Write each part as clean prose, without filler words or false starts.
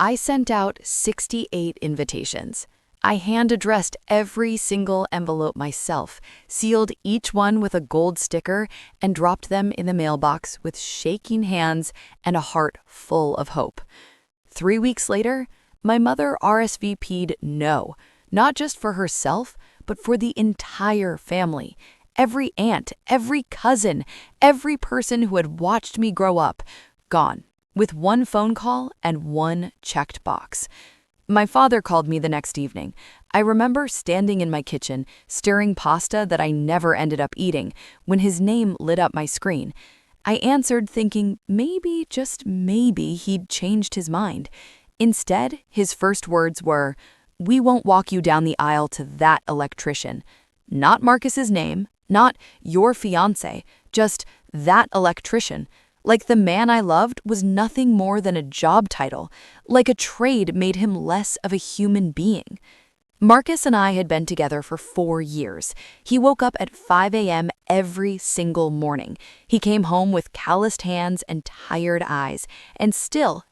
I sent out 68 invitations. I hand-addressed every single envelope myself, sealed each one with a gold sticker, and dropped them in the mailbox with shaking hands and a heart full of hope. 3 weeks later, my mother RSVP'd no, not just for herself, but for the entire family. Every aunt, every cousin, every person who had watched me grow up, gone, with one phone call and one checked box. My father called me the next evening. I remember standing in my kitchen, stirring pasta that I never ended up eating, when his name lit up my screen. I answered thinking maybe, just maybe, he'd changed his mind. Instead, his first words were, "We won't walk you down the aisle to that electrician." Not Marcus's name, not your fiancé, just that electrician. Like the man I loved was nothing more than a job title, like a trade made him less of a human being. Marcus and I had been together for 4 years. He woke up at 5 a.m. every single morning. He came home with calloused hands and tired eyes, and still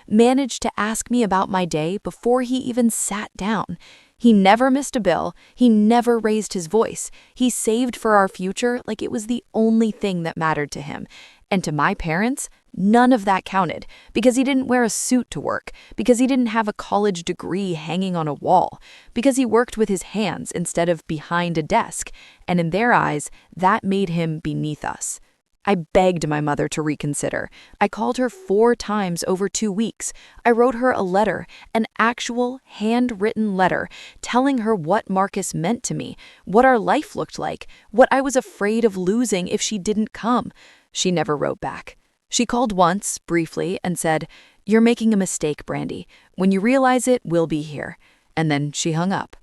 managed to ask me about my day before he even sat down. He never missed a bill. He never raised his voice. He saved for our future like it was the only thing that mattered to him. And to my parents, none of that counted, because he didn't wear a suit to work, because he didn't have a college degree hanging on a wall, because he worked with his hands instead of behind a desk, and in their eyes, that made him beneath us. I begged my mother to reconsider. I called her 4 times over 2 weeks. I wrote her a letter, an actual handwritten letter, telling her what Marcus meant to me, what our life looked like, what I was afraid of losing if she didn't come. She never wrote back. She called once, briefly, and said, "You're making a mistake, Brandi. When you realize it, we'll be here." And then she hung up.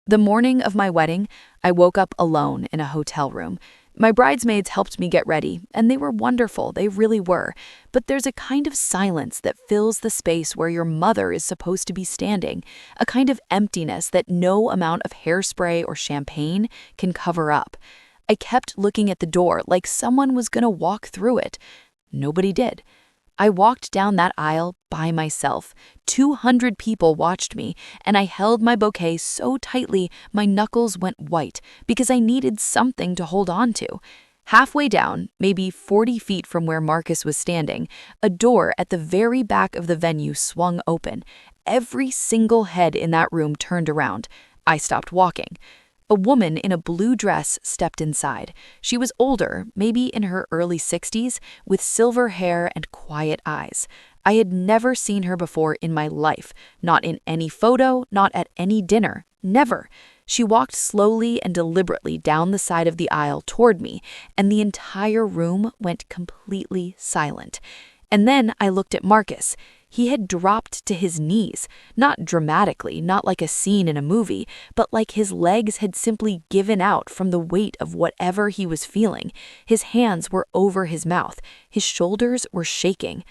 The morning of my wedding, I woke up alone in a hotel room. My bridesmaids helped me get ready, and they were wonderful, they really were. But there's a kind of silence that fills the space where your mother is supposed to be standing, a kind of emptiness that no amount of hairspray or champagne can cover up. I kept looking at the door like someone was going to walk through it. Nobody did. I walked down that aisle by myself. 200 people watched me, and I held my bouquet so tightly my knuckles went white because I needed something to hold on to. Halfway down, maybe 40 feet from where Marcus was standing, a door at the very back of the venue swung open. Every single head in that room turned around. I stopped walking. A woman in a blue dress stepped inside. She was older, maybe in her early 60s, with silver hair and quiet eyes. I had never seen her before in my life, not in any photo, not at any dinner, never. She walked slowly and deliberately down the side of the aisle toward me, and the entire room went completely silent. And then I looked at Marcus. He had dropped to his knees, not dramatically, not like a scene in a movie, but like his legs had simply given out from the weight of whatever he was feeling. His hands were over his mouth. His shoulders were shaking.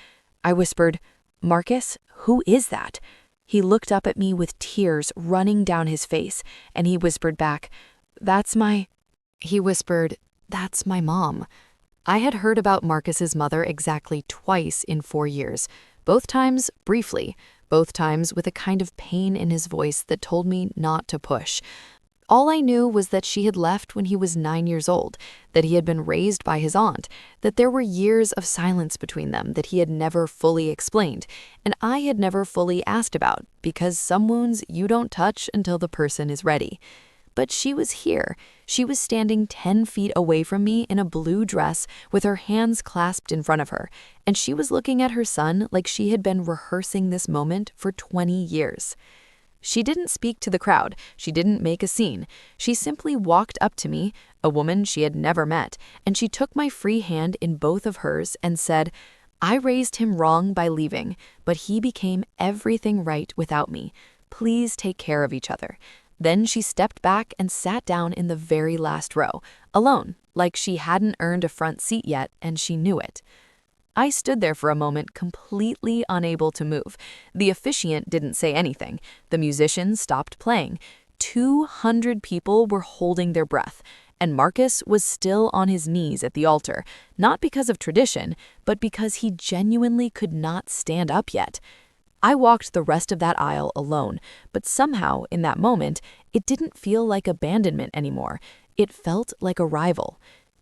I whispered, "Marcus, who is that?" He looked up at me with tears running down his face, and he whispered back, That's my mom." I had heard about Marcus's mother exactly twice in 4 years. Both times briefly, both times with a kind of pain in his voice that told me not to push. All I knew was that she had left when he was 9 years old, that he had been raised by his aunt, that there were years of silence between them that he had never fully explained, and I had never fully asked about, because some wounds you don't touch until the person is ready. But she was here. She was standing 10 feet away from me in a blue dress with her hands clasped in front of her, and she was looking at her son like she had been rehearsing this moment for 20 years. She didn't speak to the crowd. She didn't make a scene. She simply walked up to me, a woman she had never met, and she took my free hand in both of hers and said, "I raised him wrong by leaving, but he became everything right without me. Please take care of each other." Then she stepped back and sat down in the very last row, alone, like she hadn't earned a front seat yet and she knew it. I stood there for a moment, completely unable to move. The officiant didn't say anything. The musicians stopped playing. 200 people were holding their breath, and Marcus was still on his knees at the altar, not because of tradition, but because he genuinely could not stand up yet. I walked the rest of that aisle alone, but somehow, in that moment, it didn't feel like abandonment anymore. It felt like arrival.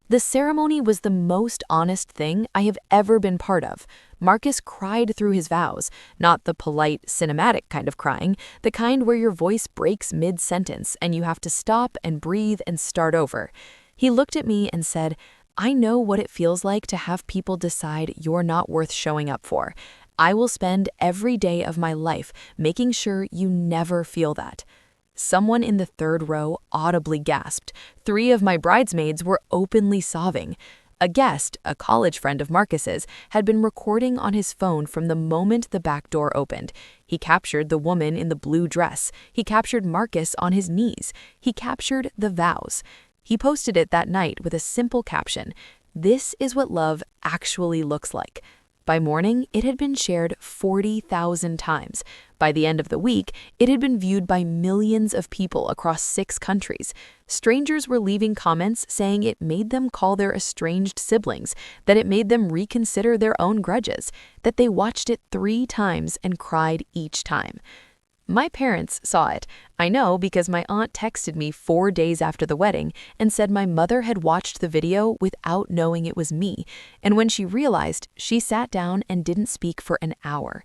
The ceremony was the most honest thing I have ever been part of. Marcus cried through his vows, not the polite, cinematic kind of crying, the kind where your voice breaks mid-sentence and you have to stop and breathe and start over. He looked at me and said, "I know what it feels like to have people decide you're not worth showing up for. I will spend every day of my life making sure you never feel that." Someone in the third row audibly gasped. 3 of my bridesmaids were openly sobbing. A guest, a college friend of Marcus's, had been recording on his phone from the moment the back door opened. He captured the woman in the blue dress. He captured Marcus on his knees. He captured the vows. He posted it that night with a simple caption, "This is what love actually looks like." By morning, it had been shared 40,000 times. By the end of the week, it had been viewed by millions of people across 6 countries. Strangers were leaving comments saying it made them call their estranged siblings, that it made them reconsider their own grudges, that they watched it 3 times and cried each time. My parents saw it. I know because my aunt texted me 4 days after the wedding and said my mother had watched the video without knowing it was me, and when she realized, she sat down and didn't speak for an hour.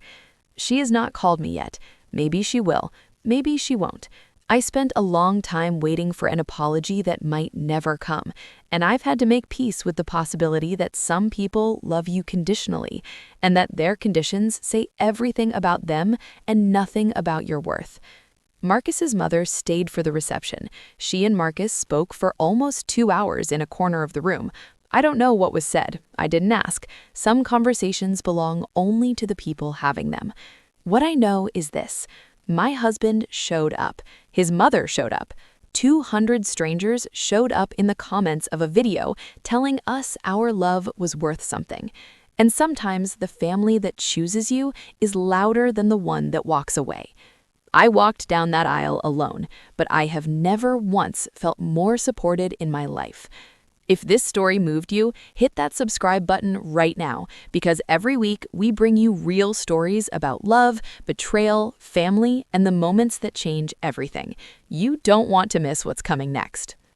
She has not called me yet. Maybe she will. Maybe she won't. I spent a long time waiting for an apology that might never come, and I've had to make peace with the possibility that some people love you conditionally, and that their conditions say everything about them and nothing about your worth. Marcus's mother stayed for the reception. She and Marcus spoke for almost 2 hours in a corner of the room. I don't know what was said. I didn't ask. Some conversations belong only to the people having them. What I know is this. My husband showed up. His mother showed up. 200 strangers showed up in the comments of a video telling us our love was worth something. And sometimes the family that chooses you is louder than the one that walks away. I walked down that aisle alone, but I have never once felt more supported in my life. If this story moved you, hit that subscribe button right now, because every week we bring you real stories about love, betrayal, family, and the moments that change everything. You don't want to miss what's coming next.